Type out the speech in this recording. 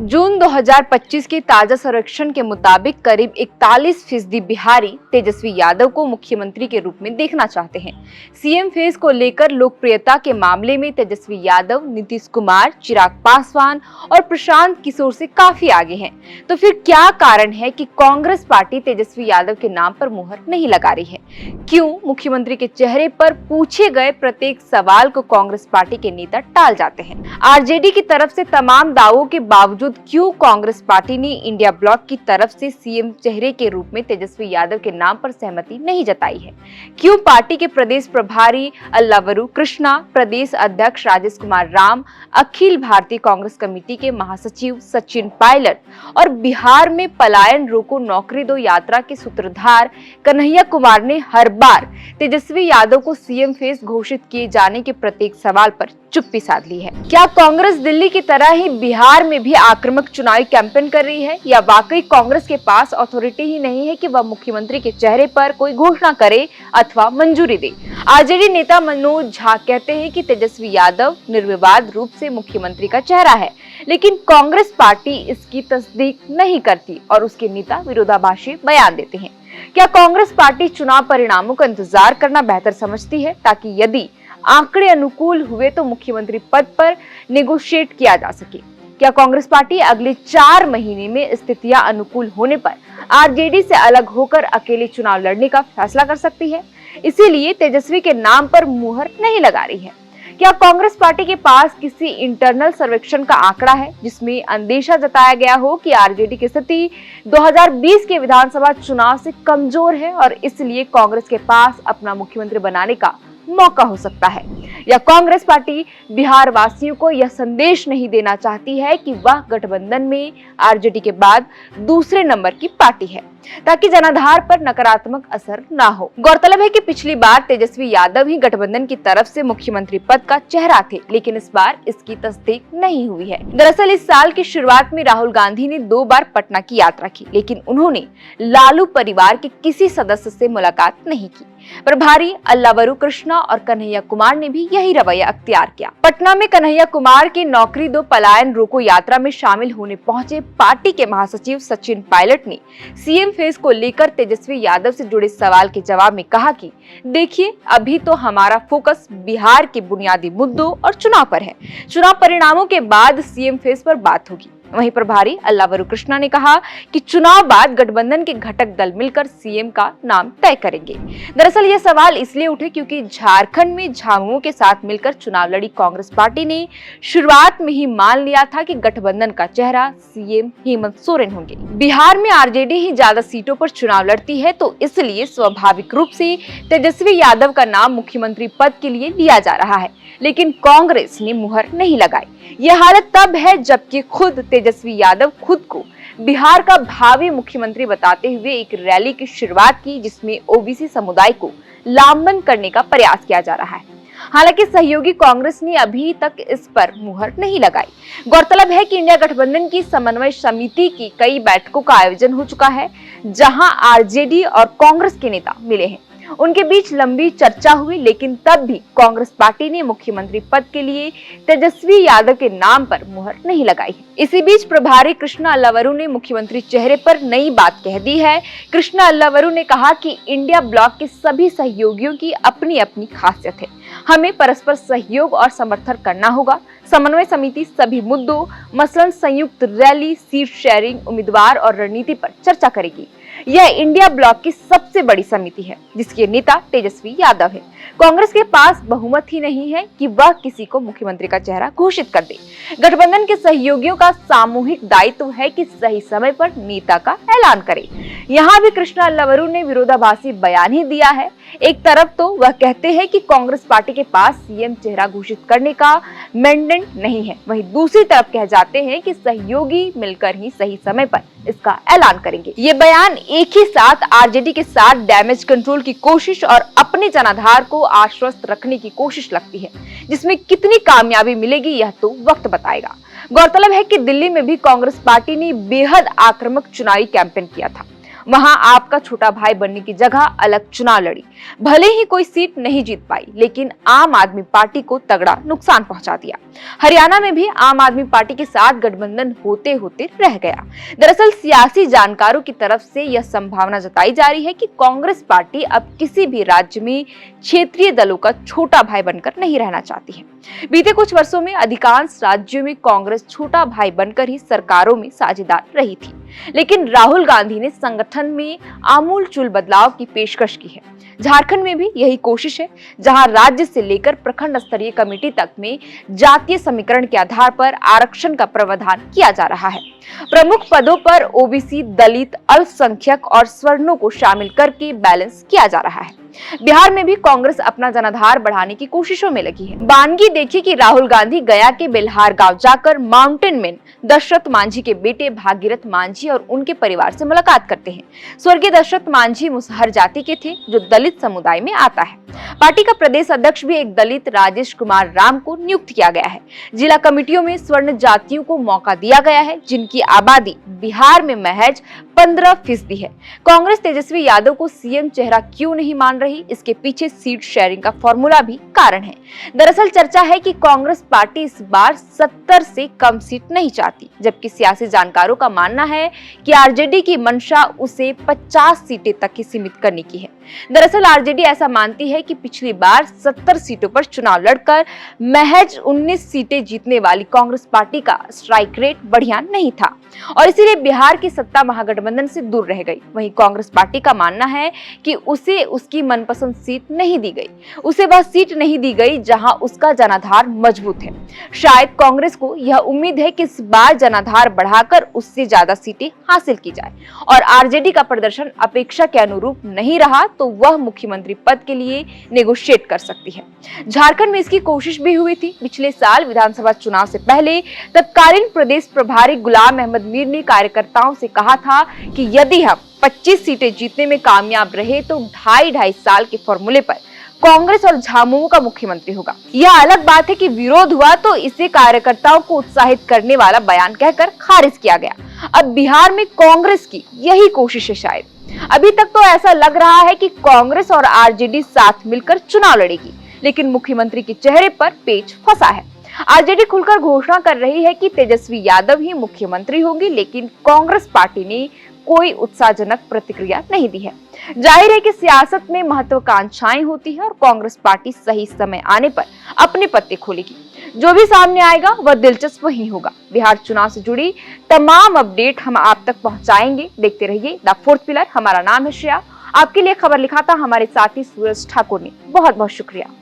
जून 2025 के ताजा सर्वेक्षण के मुताबिक करीब 41% बिहारी तेजस्वी यादव को मुख्यमंत्री के रूप में देखना चाहते हैं। सीएम फेज को लेकर लोकप्रियता के मामले में तेजस्वी यादव, नीतीश कुमार, चिराग पासवान और प्रशांत किशोर से काफी आगे हैं। तो फिर क्या कारण है कि कांग्रेस पार्टी तेजस्वी यादव के नाम पर मुहर नहीं लगा रही है? क्यों मुख्यमंत्री के चेहरे पर पूछे गए प्रत्येक सवाल को कांग्रेस पार्टी के नेता टाल जाते हैं? आरजेडी की तरफ से तमाम दावों के बावजूद क्यों कांग्रेस पार्टी ने इंडिया ब्लॉक की तरफ से सीएम चेहरे के रूप में तेजस्वी यादव के नाम पर सहमति नहीं जताई है? क्यों पार्टी के प्रदेश प्रभारी अल्लावरू कृष्णा, प्रदेश अध्यक्ष राजेश कुमार राम, अखिल भारतीय कांग्रेस कमेटी के महासचिव सचिन पायलट और बिहार में पलायन रोको नौकरी दो यात्रा के सूत्रधार कन्हैया कुमार ने हर बार तेजस्वी यादव को सीएम फेस घोषित किए जाने के प्रत्येक सवाल पर चुप्पी साध ली है? क्या कांग्रेस दिल्ली की तरह ही बिहार में भी आक्रामक चुनावी कैंपेन कर रही है, या वाकई कांग्रेस के पास अथॉरिटी ही नहीं है कि वह मुख्यमंत्री के चेहरे पर कोई घोषणा करे अथवा मंजूरी दे? आरजेडी नेता मनोज झा कहते हैं कि तेजस्वी यादव निर्विवाद रूप से मुख्यमंत्री का चेहरा है, लेकिन कांग्रेस पार्टी इसकी तस्दीक नहीं करती और उसके नेता विरोधाभासी बयान देते हैं। क्या कांग्रेस पार्टी चुनाव परिणामों का इंतजार करना बेहतर समझती है, ताकि यदि आंकड़े अनुकूल हुए तो मुख्यमंत्री पद पर नेगोशिएट किया जा सके? क्या कांग्रेस पार्टी अगले 4 महीने में स्थितियां अनुकूल होने पर आरजेडी से अलग होकर अकेले चुनाव लड़ने का फैसला कर सकती है, इसीलिए तेजस्वी के नाम पर मुहर नहीं लगा रही है? क्या कांग्रेस पार्टी के पास किसी इंटरनल सर्वेक्षण का आंकड़ा है जिसमें अंदेशा जताया गया हो कि आरजेडी की स्थिति 2020 के विधानसभा चुनाव से कमजोर है और इसलिए कांग्रेस के पास अपना मुख्यमंत्री बनाने का मौका हो सकता है? या कांग्रेस पार्टी बिहार वासियों को यह संदेश नहीं देना चाहती है कि वह गठबंधन में आरजेडी के बाद दूसरे नंबर की पार्टी है, ताकि जनाधार पर नकारात्मक असर ना हो? गौरतलब है कि पिछली बार तेजस्वी यादव ही गठबंधन की तरफ से मुख्यमंत्री पद का चेहरा थे, लेकिन इस बार इसकी तस्दीक नहीं हुई है। दरअसल इस साल की शुरुआत में राहुल गांधी ने 2 बार पटना की यात्रा की, लेकिन उन्होंने लालू परिवार के किसी सदस्य से मुलाकात नहीं की। प्रभारी अल्लावरू कृष्णा और कन्हैया कुमार ने भी यही रवैया अख्तियार किया। पटना में कन्हैया कुमार के नौकरी दो पलायन रोको यात्रा में शामिल होने पहुंचे पार्टी के महासचिव सचिन पायलट ने सीएम फेस को लेकर तेजस्वी यादव से जुड़े सवाल के जवाब में कहा कि देखिए, अभी तो हमारा फोकस बिहार के बुनियादी मुद्दों और चुनाव पर है। चुनाव परिणामों के बाद सीएम फेस पर बात होगी। वहीं प्रभारी अल्लावरू कृष्णा ने कहा कि चुनाव बाद गठबंधन के घटक दल मिलकर सीएम का नाम तय करेंगे। दरअसल ये सवाल इसलिए उठे क्योंकि झारखंड में झामुमो के साथ मिलकर चुनाव लड़ी कांग्रेस पार्टी ने शुरुआत में ही मान लिया था कि गठबंधन का चेहरा सीएम हेमंत सोरेन होंगे। बिहार में आरजेडी ही ज्यादा सीटों पर चुनाव लड़ती है, तो इसलिए स्वाभाविक रूप से तेजस्वी यादव का नाम मुख्यमंत्री पद के लिए लिया जा रहा है, लेकिन कांग्रेस ने मुहर नहीं लगाई। यह हालत तब है जबकि खुद तेजस्वी यादव खुद को बिहार का भावी मुख्यमंत्री बताते हुए एक रैली की शुरुआत की, जिसमें ओबीसी समुदाय को लामबंद करने का प्रयास किया जा रहा है। हालांकि सहयोगी कांग्रेस ने अभी तक इस पर मुहर नहीं लगाई। गौरतलब है कि इंडिया गठबंधन की समन्वय समिति की कई बैठकों का आयोजन हो चुका है, जहां आरजेडी और कांग्रेस के नेता मिले हैं। उनके बीच लंबी चर्चा हुई, लेकिन तब भी कांग्रेस पार्टी ने मुख्यमंत्री पद के लिए तेजस्वी यादव के नाम पर मुहर नहीं लगाई है। इसी बीच प्रभारी कृष्णा अल्लावरू ने मुख्यमंत्री चेहरे पर नई बात कह दी है। कृष्णा अल्लावरू ने कहा कि इंडिया ब्लॉक के सभी सहयोगियों की अपनी अपनी खासियत है, हमें परस्पर सहयोग और समर्थन करना होगा। समन्वय समिति सभी मुद्दों मसलन संयुक्त रैली, सीट शेयरिंग, उम्मीदवार और रणनीति पर चर्चा करेगी। यह इंडिया ब्लॉक की सबसे बड़ी समिति है, जिसके नेता तेजस्वी यादव है। कांग्रेस के पास बहुमत ही नहीं है कि वह किसी को मुख्यमंत्री का चेहरा घोषित कर दे। गठबंधन के सहयोगियों का सामूहिक दायित्व है कि सही समय पर नेता का ऐलान करे। यहाँ भी कृष्णा अल्लावरू ने विरोधाभासी बयान ही दिया है। एक तरफ तो वह कहते हैं कि कांग्रेस पार्टी के पास सीएम चेहरा घोषित करने का मैंडेट नहीं है, वहीं दूसरी तरफ कह जाते हैं कि सहयोगी मिलकर ही सही समय पर इसका ऐलान करेंगे। ये बयान एक ही साथ आरजेडी के साथ डैमेज कंट्रोल की कोशिश और अपने जनाधार को आश्वस्त रखने की कोशिश लगती है, जिसमें कितनी कामयाबी मिलेगी यह तो वक्त बताएगा। गौरतलब है कि दिल्ली में भी कांग्रेस पार्टी ने बेहद आक्रामक चुनावी कैंपेन किया था। वहां आपका छोटा भाई बनने की जगह अलग चुनाव लड़ी। भले ही कोई सीट नहीं जीत पाई, लेकिन आम आदमी पार्टी को तगड़ा नुकसान पहुंचा दिया। हरियाणा में भी आम आदमी पार्टी के साथ गठबंधन होते होते रह गया। दरअसल सियासी जानकारों की तरफ से यह संभावना जताई जा रही है कि कांग्रेस पार्टी अब किसी भी राज्य में क्षेत्रीय दलों का छोटा भाई बनकर नहीं रहना चाहती है। बीते कुछ वर्षों में अधिकांश राज्यों में कांग्रेस छोटा भाई बनकर ही सरकारों में साझेदार रही थी, लेकिन राहुल गांधी ने संगठन में आमूलचूल बदलाव की पेशकश की है। झारखंड में भी यही कोशिश है, जहां राज्य से लेकर प्रखंड स्तरीय कमेटी तक में जातीय समीकरण के आधार पर आरक्षण का प्रावधान किया जा रहा है। प्रमुख पदों पर ओबीसी, दलित, अल्पसंख्यक और स्वर्णों को शामिल करके बैलेंस किया जा रहा है। बिहार में भी कांग्रेस अपना जनाधार बढ़ाने की कोशिशों में लगी है। बानगी देखिए कि राहुल गांधी गया के बेलहार गांव जाकर माउंटेन मैन दशरथ मांझी के बेटे भागीरथ मांझी और उनके परिवार से मुलाकात करते हैं। स्वर्गीय दशरथ मांझी मुसहर जाति के थे, जो दलित समुदाय में आता है। पार्टी का प्रदेश अध्यक्ष भी एक दलित राजेश कुमार राम को नियुक्त किया गया है। जिला कमेटियों में स्वर्ण जातियों को मौका दिया गया है, जिनकी आबादी बिहार में महज 15% है। कांग्रेस तेजस्वी यादव को सीएम चेहरा क्यों नहीं मान रही, इसके पीछे सीट शेयरिंग का फॉर्मूला भी कारण है। दरअसल चर्चा है कि कांग्रेस पार्टी इस बार 70 से कम सीट नहीं चाहती, जबकि सियासी जानकारों का मानना है कि आरजेडी की मंशा उसे 50 सीटें तक ही सीमित करने की है। दरअसल आरजेडी ऐसा मानती है कि पिछली बार 70 सीटों पर चुनाव लड़कर महज 19 सीटें जीतने वाली कांग्रेस पार्टी का स्ट्राइक रेट बढ़िया नहीं था और इसीलिए बिहार की सत्ता महागठबंधन से दूर रह गई। वहीं कांग्रेस पार्टी का मानना है कि उसे उसकी मनपसंद सीट नहीं दी गई, उसे वह सीट नहीं दी गई जहां उसका जनाधार मजबूत है। शायद कांग्रेस को यह उम्मीद है कि इस बार जनाधार बढ़ाकर उससे ज्यादा सीटें हासिल की जाए और आरजेडी का प्रदर्शन अपेक्षा के अनुरूप नहीं रहा तो वह मुख्यमंत्री पद के लिए नेगोशिएट कर सकती है। झारखंड में इसकी कोशिश भी हुई थी। पिछले साल विधानसभा चुनाव से पहले तत्कालीन प्रदेश प्रभारी गुलाम अहमद मीर ने कार्यकर्ताओं से कहा था कि यदि हम 25 सीटें जीतने में कामयाब रहे तो 2.5 साल के फॉर्मूले पर कांग्रेस और झामुमो का मुख्यमंत्री होगा। यह अलग बात है कि विरोध हुआ तो इसे कार्यकर्ताओं को उत्साहित करने वाला बयान कहकर खारिज किया गया। अब बिहार में कांग्रेस की यही कोशिश है। शायद अभी तक तो ऐसा लग रहा है कि कांग्रेस और आरजेडी साथ मिलकर चुनाव लड़ेगी, लेकिन मुख्यमंत्री के चेहरे पर पेच फंसा है। आरजेडी खुलकर घोषणा कर रही है कि तेजस्वी यादव ही मुख्यमंत्री होंगे, लेकिन कांग्रेस पार्टी ने कोई उत्साहजनक प्रतिक्रिया नहीं दी है। जाहिर है कि सियासत में महत्वाकांक्षाएं होती है और कांग्रेस पार्टी सही समय आने पर अपने पत्ते खोलेगी। जो भी सामने आएगा वह दिलचस्प ही होगा। बिहार चुनाव से जुड़ी तमाम अपडेट हम आप तक पहुंचाएंगे। देखते रहिए द फोर्थ पिलर। हमारा नाम है श्रेया। आपके लिए खबर लिखा था हमारे साथी सूरज ठाकुर ने। बहुत बहुत शुक्रिया।